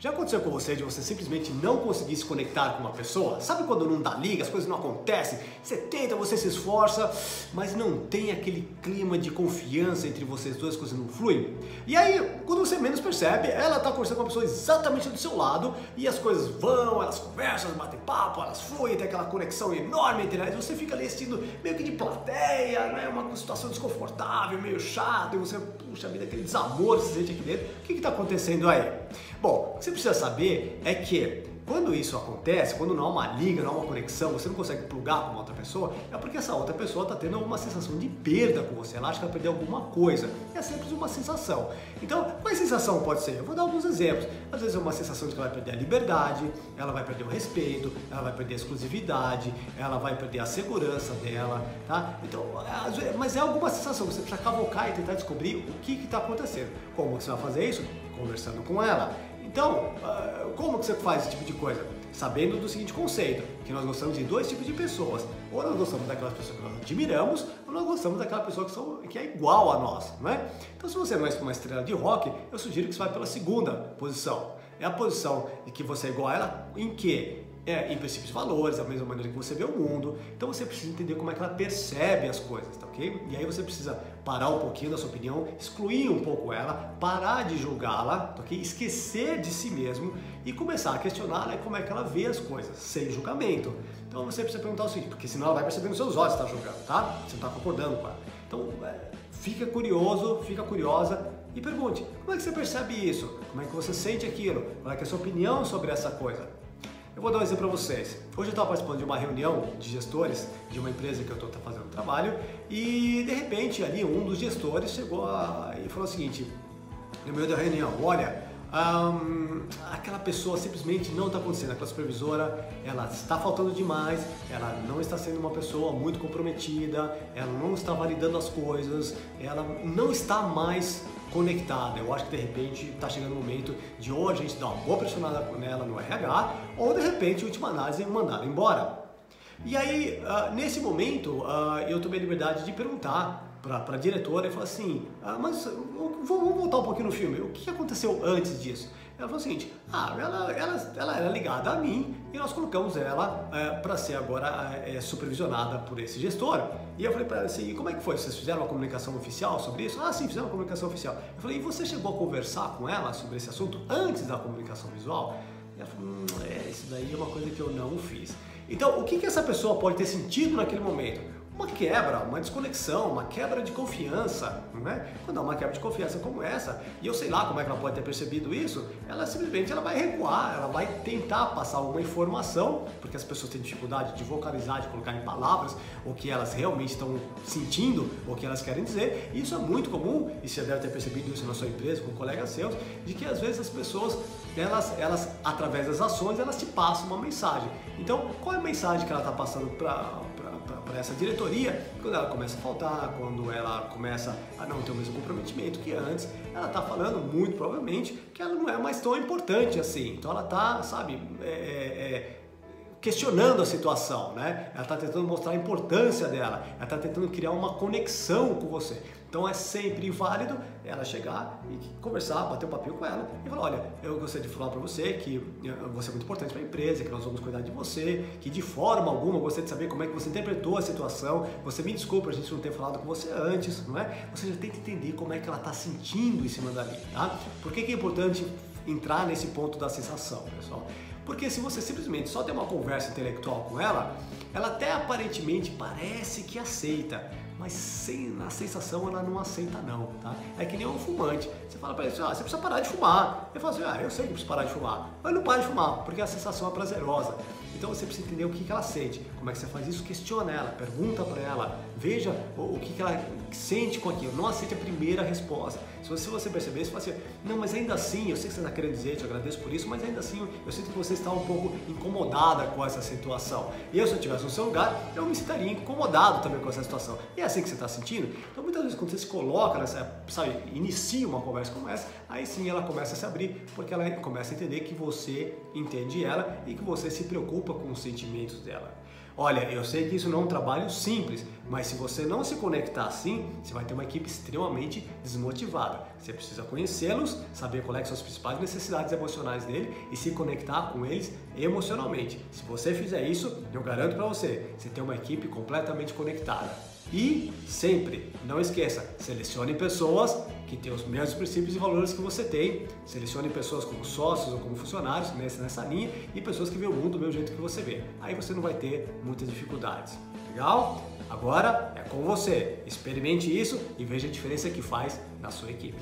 Já aconteceu com você de você simplesmente não conseguir se conectar com uma pessoa? Sabe quando não dá liga, as coisas não acontecem? Você tenta, você se esforça, mas não tem aquele clima de confiança entre vocês dois, as coisas não fluem? E aí, quando você menos percebe, ela está conversando com uma pessoa exatamente do seu lado e as coisas vão, elas conversam, elas batem papo, elas fluem, tem aquela conexão enorme entre elas, você fica ali assistindo meio que de plateia, né? Uma situação desconfortável, meio chata, e você, puxa vida, aquele desamor que você sente aqui dentro. O que está acontecendo aí? Bom, o que você precisa saber é que quando isso acontece, quando não há uma liga, não há uma conexão, você não consegue plugar com uma outra pessoa, é porque essa outra pessoa está tendo uma sensação de perda com você, ela acha que vai perder alguma coisa. É sempre uma sensação. Então, qual sensação pode ser? Eu vou dar alguns exemplos. Às vezes é uma sensação de que ela vai perder a liberdade, ela vai perder o respeito, ela vai perder a exclusividade, ela vai perder a segurança dela, tá? Então, mas é alguma sensação, você precisa cavocar e tentar descobrir o que está acontecendo. Como você vai fazer isso? Conversando com ela. Então, como que você faz esse tipo de coisa? Sabendo do seguinte conceito, que nós gostamos de dois tipos de pessoas. Ou nós gostamos daquelas pessoas que nós admiramos, ou nós gostamos daquela pessoa que é igual a nós, não é? Então, se você não é uma estrela de rock, eu sugiro que você vá pela segunda posição. É a posição de que você é igual a ela em quê? Em princípios e valores, da mesma maneira que você vê o mundo. Então você precisa entender como é que ela percebe as coisas, tá ok? E aí você precisa parar um pouquinho da sua opinião, excluir um pouco ela, parar de julgá-la, tá ok? Esquecer de si mesmo e começar a questioná-la como é que ela vê as coisas, sem julgamento. Então você precisa perguntar o seguinte, porque senão ela vai perceber nos seus olhos que você está julgando, tá? Você não está concordando com ela. Então fica curioso, fica curiosa e pergunte, como é que você percebe isso? Como é que você sente aquilo? Qual é que é a sua opinião sobre essa coisa? Eu vou dar um exemplo para vocês. Hoje eu estava participando de uma reunião de gestores de uma empresa que eu estou fazendo trabalho e de repente ali um dos gestores chegou e falou o seguinte, no meio da reunião, olha, aquela pessoa simplesmente não está acontecendo, aquela supervisora, ela está faltando demais, ela não está sendo uma pessoa muito comprometida, ela não está validando as coisas, ela não está mais conectada. Eu acho que de repente está chegando o momento de ou a gente dar uma boa pressionada nela no RH ou de repente, em última análise, mandá-la embora. E aí, nesse momento, eu tomei a liberdade de perguntar para a diretora e falar assim, mas vamos voltar um pouquinho no filme, o que aconteceu antes disso? Ela falou o seguinte, ela era ligada a mim e nós colocamos ela para ser agora supervisionada por esse gestor. E eu falei para ela assim, e como é que foi? Vocês fizeram uma comunicação oficial sobre isso? Ah, sim, fizemos uma comunicação oficial. Eu falei, e você chegou a conversar com ela sobre esse assunto antes da comunicação visual? E ela falou, isso daí é uma coisa que eu não fiz. Então, o que essa pessoa pode ter sentido naquele momento? Uma quebra, uma desconexão, uma quebra de confiança, não é? Quando há uma quebra de confiança como essa, e eu sei lá como é que ela pode ter percebido isso, ela simplesmente vai recuar, ela vai tentar passar uma informação, porque as pessoas têm dificuldade de vocalizar, de colocar em palavras o que elas realmente estão sentindo, o que elas querem dizer, e isso é muito comum, e você deve ter percebido isso na sua empresa, com colegas seus, de que às vezes as pessoas, elas através das ações, elas te passam uma mensagem. Então, qual é a mensagem que ela está passando para essa diretoria? Quando ela começa a faltar, quando ela começa a não ter o mesmo comprometimento que antes, ela está falando muito provavelmente que ela não é mais tão importante assim. Então ela está, sabe, questionando a situação, né? Ela está tentando mostrar a importância dela, ela está tentando criar uma conexão com você. Então é sempre válido ela chegar e conversar, bater um papinho com ela e falar, olha, eu gostaria de falar para você que você é muito importante para a empresa, que nós vamos cuidar de você, que de forma alguma eu gostaria de saber como é que você interpretou a situação, você me desculpa a gente não ter falado com você antes, não é? Você já tenta entender como é que ela está sentindo em cima dali, tá? Por que é importante entrar nesse ponto da sensação, pessoal? Porque se você simplesmente só tem uma conversa intelectual com ela, ela até aparentemente parece que aceita, mas na sensação ela não aceita não, tá? É que nem um fumante. Você fala pra ele assim, você precisa parar de fumar. Ele fala assim, eu sei que preciso parar de fumar. Mas não para de fumar, porque a sensação é prazerosa. Então você precisa entender o que ela sente. Como é que você faz isso? Questiona ela, pergunta para ela, veja o que ela sente com aquilo. Não aceite a primeira resposta. Se você perceber, você fala assim, não, mas ainda assim, eu sei que você está querendo dizer, te agradeço por isso, mas ainda assim eu sinto que você está um pouco incomodada com essa situação. E eu, se eu estivesse no seu lugar, eu me sentiria incomodado também com essa situação. E é assim que você está sentindo? Então muitas vezes quando você se coloca nessa, sabe, inicia uma conversa como essa, aí sim ela começa a se abrir, porque ela começa a entender que você entende ela e que você se preocupa com os sentimentos dela. Olha, eu sei que isso não é um trabalho simples, mas se você não se conectar assim, você vai ter uma equipe extremamente desmotivada. Você precisa conhecê-los, saber quais são as principais necessidades emocionais dele e se conectar com eles emocionalmente. Se você fizer isso, eu garanto para você, você tem uma equipe completamente conectada. E sempre, não esqueça, selecione pessoas que têm os mesmos princípios e valores que você tem. Selecione pessoas como sócios ou como funcionários nessa linha e pessoas que veem o mundo do mesmo jeito que você vê. Aí você não vai ter muitas dificuldades. Legal? Agora é com você. Experimente isso e veja a diferença que faz na sua equipe.